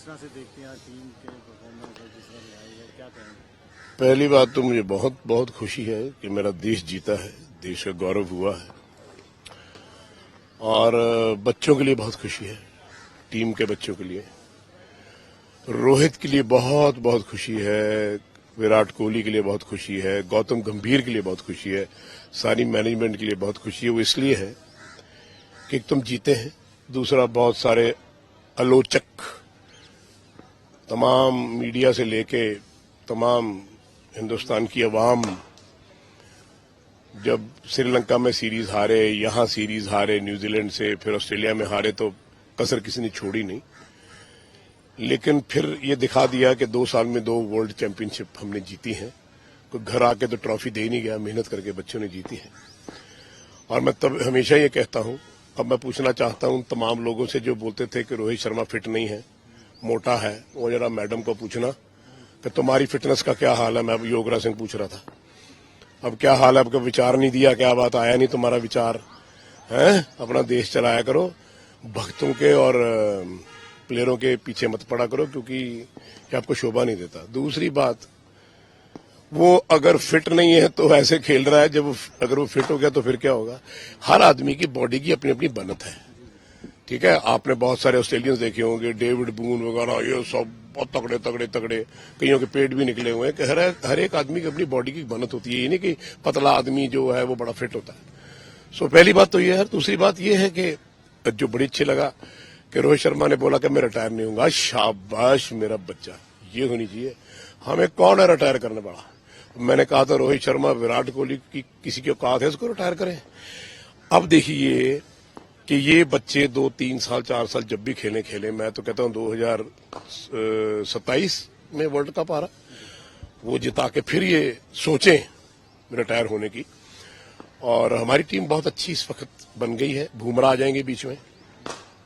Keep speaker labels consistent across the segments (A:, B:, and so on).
A: तरह से देखते हैं टीम के परफॉर्मेंस और जिस तरह से आई है, क्या कहेंगे?
B: पहली बात तो मुझे बहुत बहुत खुशी है कि मेरा देश जीता है, देश का गौरव हुआ है। और बच्चों के लिए बहुत खुशी है, टीम के बच्चों के लिए। रोहित के लिए बहुत बहुत खुशी है, विराट कोहली के लिए बहुत खुशी है, गौतम गंभीर के लिए बहुत खुशी है, सारी मैनेजमेंट के लिए बहुत खुशी है। वो इसलिए है कि तुम जीते हैं, दूसरा बहुत सारे आलोचक, तमाम मीडिया से लेके तमाम हिंदुस्तान की आवाम जब श्रीलंका में सीरीज हारे, यहां सीरीज हारे न्यूजीलैंड से, फिर ऑस्ट्रेलिया में हारे, तो कसर किसी ने छोड़ी नहीं। लेकिन फिर ये दिखा दिया कि 2 साल में 2 वर्ल्ड चैंपियनशिप हमने जीती हैं। कोई घर आके तो ट्रॉफी दे ही नहीं गया, मेहनत करके बच्चों ने जीती है। और मैं तब हमेशा ये कहता हूं, अब मैं पूछना चाहता हूं तमाम लोगों से जो बोलते थे कि रोहित शर्मा फिट नहीं है, मोटा है, वो जरा मैडम को पूछना कि तुम्हारी फिटनेस का क्या हाल है। मैं अब योगराज सिंह पूछ रहा था, अब क्या हाल है, आपका विचार नहीं दिया, क्या बात, आया नहीं तुम्हारा विचार है? अपना देश चलाया करो, भक्तों के और प्लेयरों के पीछे मत पड़ा करो, क्योंकि ये आपको शोभा नहीं देता। दूसरी बात, वो अगर फिट नहीं है तो ऐसे खेल रहा है, जब अगर वो फिट हो गया तो फिर क्या होगा? हर आदमी की बॉडी की अपनी अपनी बनत है, ठीक है। आपने बहुत सारे ऑस्ट्रेलियंस देखे होंगे, डेविड बून वगैरह, ये सब बहुत तगड़े तगड़े तगड़े, कईयों के पेट भी निकले हुए हैं कि हर एक आदमी की अपनी बॉडी की बनत होती है, ये नहीं कि पतला आदमी जो है वो बड़ा फिट होता है। सो पहली बात तो ये है। दूसरी बात ये है कि जो बड़ी अच्छी लगा कि रोहित शर्मा ने बोला कि मैं रिटायर नहीं होऊंगा। शाबाश मेरा बच्चा, ये होनी चाहिए। हमें कौन है रिटायर करने वाला? मैंने कहा था रोहित शर्मा विराट कोहली की किसी की औकात है उसको रिटायर करें। अब देखिए कि ये बच्चे 2, 3 साल, 4 साल जब भी खेले, मैं तो कहता हूं 2027 में वर्ल्ड कप आ रहा, वो जिता के फिर ये सोचें रिटायर होने की। और हमारी टीम बहुत अच्छी इस वक्त बन गई है। बुमराह आ जाएंगे बीच में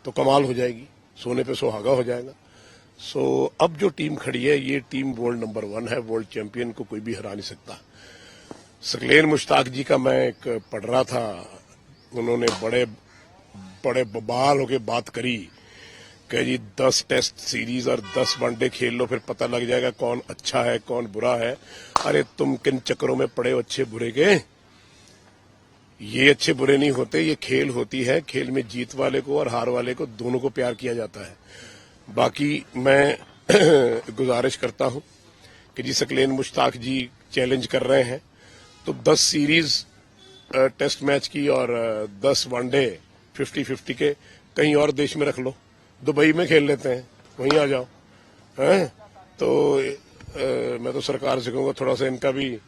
B: तो कमाल हो जाएगी, सोने पे सुहागा हो जाएगा। सो अब जो टीम खड़ी है, ये टीम वर्ल्ड नंबर 1 है, वर्ल्ड चैंपियन को कोई भी हरा नहीं सकता। सकलेन मुश्ताक जी का मैं एक पढ़ रहा था, उन्होंने बड़े बड़े बबाल होके बात करी कि जी 10 टेस्ट सीरीज और 10 वनडे खेल लो, फिर पता लग जाएगा कौन अच्छा है कौन बुरा है। अरे तुम किन चक्करों में पड़े हो अच्छे बुरे के? ये अच्छे बुरे नहीं होते, ये खेल होती है। खेल में जीत वाले को और हार वाले को दोनों को प्यार किया जाता है। बाकी मैं गुजारिश करता हूं कि जी सकलेन मुश्ताक जी चैलेंज कर रहे हैं तो 10 सीरीज टेस्ट मैच की और 10 वनडे 50-50 के कहीं और देश में रख लो, दुबई में खेल लेते हैं, वहीं आ जाओ हैं। तो मैं तो सरकार से कहूंगा थोड़ा सा इनका भी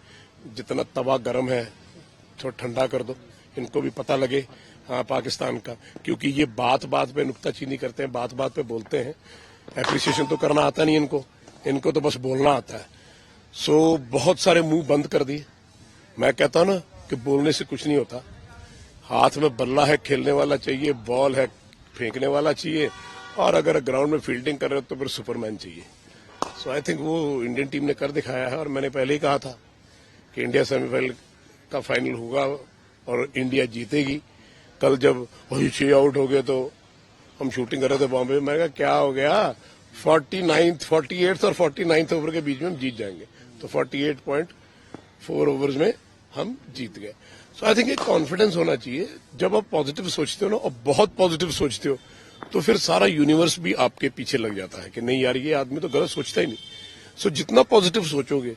B: जितना तवा गर्म है थोड़ा ठंडा कर दो, इनको भी पता लगे हाँ पाकिस्तान का। क्योंकि ये बात बात पे नुक्ताचीनी करते हैं, बात बात पे बोलते हैं, एप्रिसिएशन तो करना आता नहीं इनको तो बस बोलना आता है। सो बहुत सारे मुंह बंद कर दिए। मैं कहता हूं ना कि बोलने से कुछ नहीं होता। हाथ में बल्ला है, खेलने वाला चाहिए, बॉल है, फेंकने वाला चाहिए, और अगर ग्राउंड में फील्डिंग कर रहे हो तो फिर सुपरमैन चाहिए। सो आई थिंक वो इंडियन टीम ने कर दिखाया है। और मैंने पहले ही कहा था कि इंडिया सेमीफाइनल का फाइनल होगा और इंडिया जीतेगी। कल जब 6 आउट हो गए तो हम शूटिंग कर रहे थे बॉम्बे में, मैंने कहा क्या हो गया, 48th और 49th ओवर के बीच में हम जीत जाएंगे। तो 48.4 ओवर्स में हम जीत गए। सो आई थिंक एक कॉन्फिडेंस होना चाहिए। जब आप पॉजिटिव सोचते हो ना, और बहुत पॉजिटिव सोचते हो, तो फिर सारा यूनिवर्स भी आपके पीछे लग जाता है कि नहीं यार ये आदमी तो गलत सोचता ही नहीं। सो जितना पॉजिटिव सोचोगे,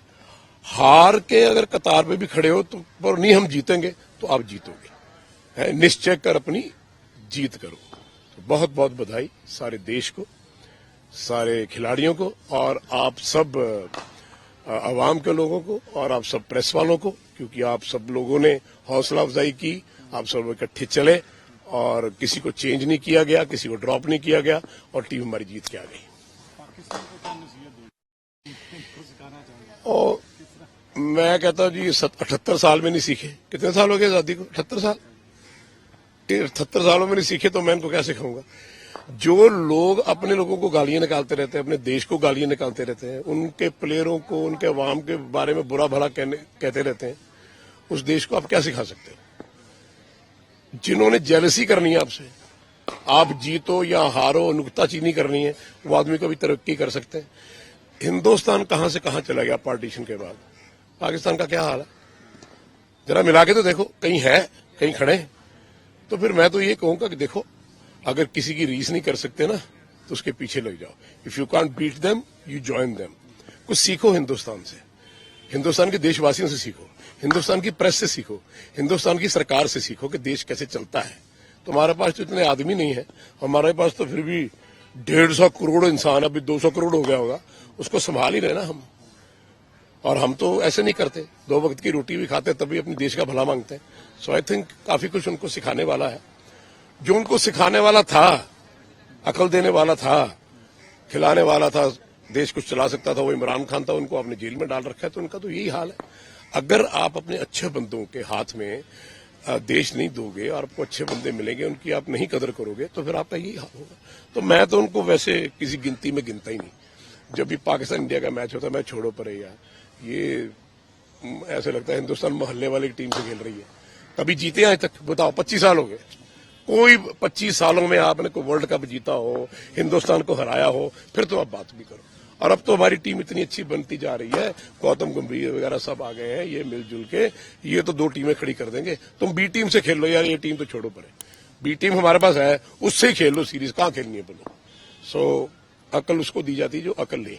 B: हार के अगर कतार पे भी खड़े हो तो पर नहीं हम जीतेंगे, तो आप जीतोगे। निश्चय कर अपनी जीत करो। तो बहुत बहुत बधाई सारे देश को, सारे खिलाड़ियों को, और आप सब आवाम के लोगों को, और आप सब प्रेस वालों को, क्योंकि आप सब लोगों ने हौसला अफजाई की, आप सब इकट्ठे चले और किसी को चेंज नहीं किया गया, किसी को ड्रॉप नहीं किया गया, और टीम हमारी जीत के आ गई।
A: पाकिस्तान को क्या नसीहत देंगे, सिखाना चाहेंगे?
B: और मैं कहता हूं जी 78 साल में नहीं सीखे। कितने साल हो गए आजादी को? 78 साल। 78 सालों में नहीं सीखे तो मैं इनको क्या सिखाऊंगा? जो लोग अपने लोगों को गालियां निकालते रहते हैं, अपने देश को गालियां निकालते रहते हैं, उनके प्लेयरों को, उनके अवाम के बारे में बुरा भला कहते रहते हैं, उस देश को आप क्या सिखा सकते हो? जिन्होंने जेलसी करनी है आपसे, आप जीतो या हारो, नुक्ताचीनी करनी है, वो आदमी कभी तरक्की कर सकते हैं। हिंदुस्तान कहां से कहां चला गया पार्टीशन के बाद। पाकिस्तान का क्या हाल है जरा मिला के तो देखो, कहीं है, कहीं खड़े हैं। तो फिर मैं तो ये कहूंगा कि देखो, अगर किसी की रीस नहीं कर सकते ना तो उसके पीछे लग जाओ। If you can't beat them you join them. कुछ सीखो हिंदुस्तान से, हिंदुस्तान के देशवासियों से सीखो, हिंदुस्तान की प्रेस से सीखो, हिंदुस्तान की सरकार से सीखो कि देश कैसे चलता है। तो हमारे पास तो इतने आदमी नहीं है, हमारे पास तो फिर भी 150 करोड़ इंसान, अभी 200 करोड़ हो गया होगा, उसको संभाल ही रहे ना हम। और हम तो ऐसे नहीं करते, 2 वक्त की रोटी भी खाते तभी अपने देश का भला मांगते हैं। सो आई थिंक काफी कुछ उनको सिखाने वाला है। जो उनको सिखाने वाला था, अकल देने वाला था, खिलाने वाला था, देश कुछ चला सकता था, वो इमरान खान था, उनको आपने जेल में डाल रखा है। तो उनका तो यही हाल है। अगर आप अपने अच्छे बंदों के हाथ में देश नहीं दोगे और आपको अच्छे बंदे मिलेंगे, उनकी आप नहीं कदर करोगे, तो फिर आपका यही हाल होगा। तो मैं तो उनको वैसे किसी गिनती में गिनता ही नहीं। जब भी पाकिस्तान इंडिया का मैच होता है, मैं छोड़ो पर यार, ये ऐसे लगता है हिंदुस्तान मोहल्ले वाली टीम से खेल रही है। कभी जीते आज तक बताओ? 25 साल हो गए। कोई 25 सालों में आपने कोई वर्ल्ड कप जीता हो, हिंदुस्तान को हराया हो, फिर तो आप बात भी करो। और अब तो हमारी टीम इतनी अच्छी बनती जा रही है, गौतम गंभीर वगैरह सब आ गए हैं, ये मिलजुल के ये तो 2 टीमें खड़ी कर देंगे। तुम बी टीम से खेल लो यार, ये टीम तो छोड़ो परे। बी टीम हमारे पास है, उससे ही खेल लो सीरीज, कहां खेलनी है बोलो। सो अकल उसको दी जाती है जो अकल ले।